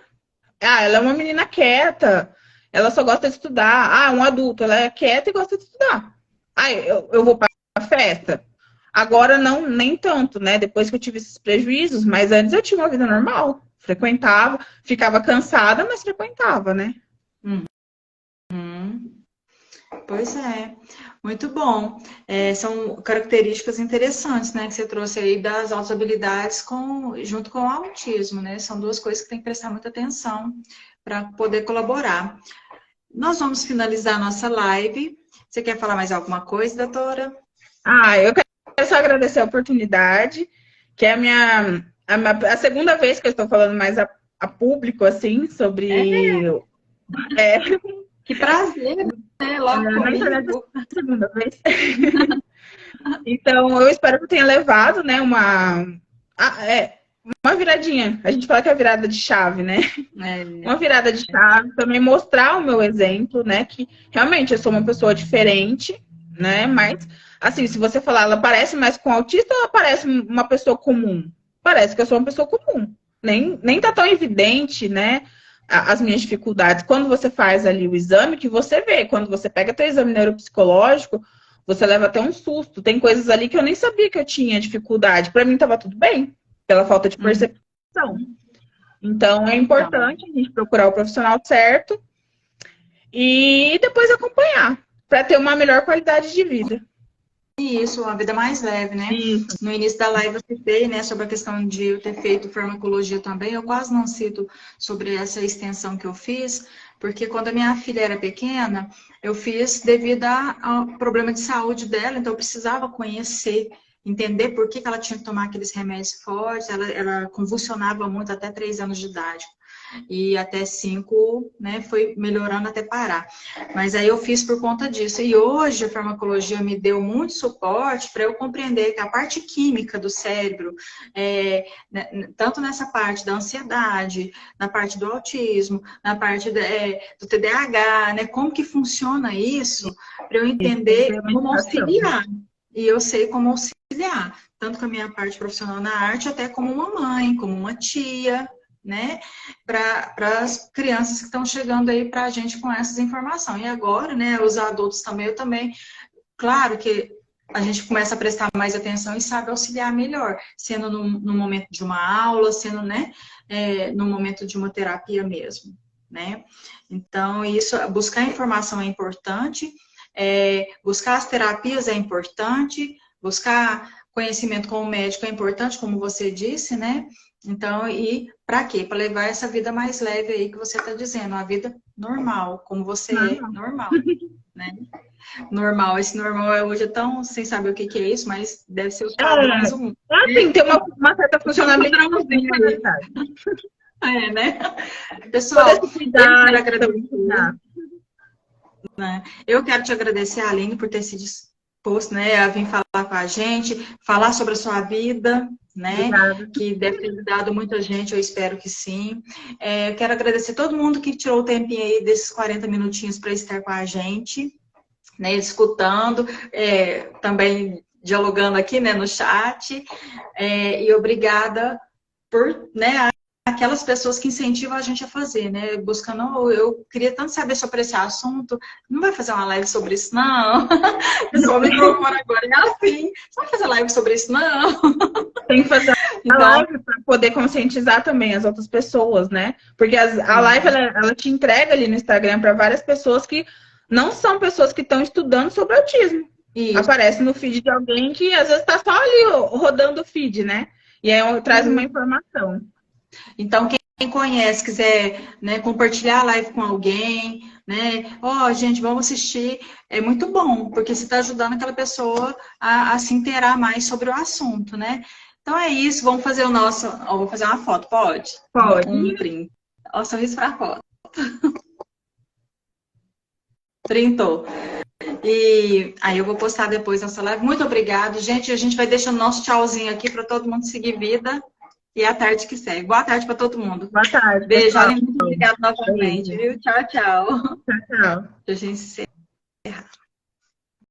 Ela é uma menina quieta, ela só gosta de estudar. Um adulto, ela é quieta e gosta de estudar. Eu vou para a festa. Agora não, nem tanto, né? Depois que eu tive esses prejuízos, mas antes eu tinha uma vida normal. Frequentava, ficava cansada, mas frequentava, né? Pois é, muito bom. São características interessantes, né, que você trouxe aí das altas habilidades junto com o autismo, né? São duas coisas que tem que prestar muita atenção para poder colaborar. Nós vamos finalizar a nossa live. Você quer falar mais alguma coisa, doutora? Eu quero só agradecer a oportunidade, que é a segunda vez que eu estou falando mais a público, assim, sobre... Que prazer, né? Logo Na internet comigo. é a segunda vez. Então, eu espero que eu tenha levado, né, uma viradinha. A gente fala que é a virada de chave, né? Uma virada de chave, também mostrar o meu exemplo, né? Que realmente eu sou uma pessoa diferente, né? Mas, assim, se você falar, ela parece mais com autista ou ela parece uma pessoa comum? Parece que eu sou uma pessoa comum. Nem tá tão evidente, né? As minhas dificuldades. Quando você faz ali o exame, que você vê. Quando você pega teu exame neuropsicológico, você leva até um susto. Tem coisas ali que eu nem sabia que eu tinha dificuldade. Para mim tava tudo bem, pela falta de percepção. Então, é importante a gente procurar o profissional certo e depois acompanhar, para ter uma melhor qualidade de vida. Isso, uma vida mais leve, né? Isso. No início da live eu citei, né, sobre a questão de eu ter feito farmacologia também. Eu quase não cito sobre essa extensão que eu fiz, porque quando a minha filha era pequena, eu fiz devido ao problema de saúde dela, então eu precisava conhecer, entender por que ela tinha que tomar aqueles remédios fortes. Ela convulsionava muito até 3 anos de idade. E até 5, né, foi melhorando até parar. Mas aí eu fiz por conta disso. E hoje a farmacologia me deu muito suporte para eu compreender que a parte química do cérebro, tanto nessa parte da ansiedade, na parte do autismo, na parte do TDAH, né, como que funciona isso, para eu entender como auxiliar. E eu sei como auxiliar, tanto com a minha parte profissional na arte, até como uma mãe, como uma tia, né, para as crianças que estão chegando aí para a gente com essas informações. E agora, né, os adultos também, eu também, claro que a gente começa a prestar mais atenção e sabe auxiliar melhor, sendo no momento de uma aula, sendo, né, no momento de uma terapia mesmo, né. Então, isso, buscar informação é importante, buscar as terapias é importante, buscar conhecimento com o médico é importante, como você disse, né. Então, e para quê? Para levar essa vida mais leve aí que você está dizendo, uma vida normal, como você é normal, né? Normal, esse normal hoje é tão sem saber o que é isso, mas deve ser os padrões do mundo. Assim, tem uma certa funcionalidade. Né? Pessoal, eu quero agradecer. Né? Eu quero te agradecer, Aline, por ter se disposto, né, a vir falar com a gente, falar sobre a sua vida, né? Obrigada. Que deve ter ajudado muita gente, eu espero que sim. Quero agradecer todo mundo que tirou o tempinho aí desses 40 minutinhos para estar com a gente, né, escutando, também dialogando aqui, né, no chat, e obrigada por, né, aquelas pessoas que incentivam a gente a fazer, né, buscando, eu queria tanto saber sobre esse assunto, não vai fazer uma live sobre isso, não? O pessoal me procura agora, é assim, não vai fazer live sobre isso, não? Tem que fazer a live para poder conscientizar também as outras pessoas, né? Porque a live, ela te entrega ali no Instagram para várias pessoas que não são pessoas que estão estudando sobre autismo. Isso. Aparece no feed de alguém que às vezes está só ali rodando o feed, né? E aí traz uma Uhum. informação. Então, quem conhece, quiser, né, compartilhar a live com alguém, né? Ó, gente, vamos assistir. É muito bom, porque você está ajudando aquela pessoa a se inteirar mais sobre o assunto, né? Então é isso, vamos fazer o nosso. Ó, vou fazer uma foto, pode? Um Pode. print. Ó, sorriso para foto. Printou. E aí eu vou postar depois nessa live. Muito obrigada, gente. A gente vai deixando nosso tchauzinho aqui para todo mundo seguir vida. E a tarde que segue. Boa tarde para todo mundo. Boa tarde, Beijo, pessoal. Aline. Muito obrigada novamente, Beijo. viu? Tchau, tchau. Tchau, tchau. A gente se